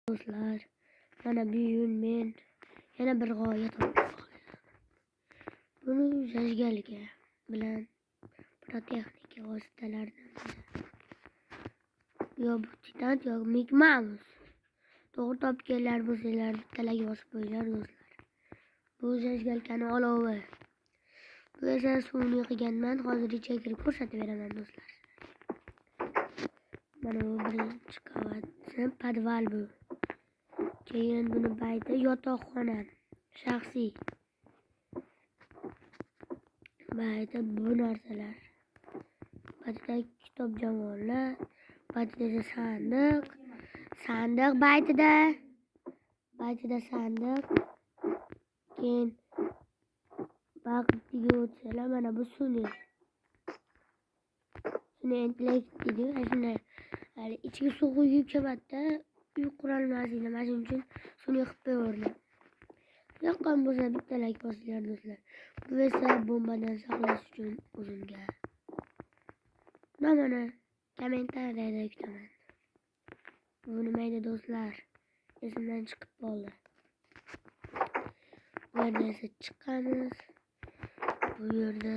Do'stlar, mana bugun men yana bir g'oya topdim. Buni zajgalga bilan pirotexnika vositalaridan yo bu titan yo Mickey Mouse. To'g'ri topganlar bo'lsanglar bittalarga bosib qo'yinglar do'stlar. Bu zajgalkani olovi. Bu esa suvni qilganman. Hozircha kirib ko'rsatib beraman do'stlar. Mana bu birinchi qavatsi podval bu. Keyin buni bayti yotoqxona shaxsiy. Bayti bu narsalar. Baytida kitob javonlar, baytida sandiq. Sandiq baytida sandiq. Keyin bag'diga o'tsalar mana bu sun'iy. Sun'iy intellekt deydi. Shunday ichiga suv quyib kamatda uy qurolmasini mana shuning uchun sun'iy qilib qo'yaverdim. Yoqqan bo'lsa bitta like bosinglar do'stlar. Bu esa bombadan saqlash uchun o'zimga. Nomini kommentariyada kutaman. Bu nima edi do'stlar? Esimdan chiqib qoldi. Bu yerda esa chiqamiz. Bu yerda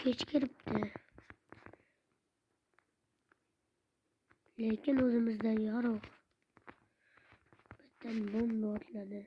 kech kiribdi. Lekin o'zimizdan yorug'. Bittadan bomba otladi.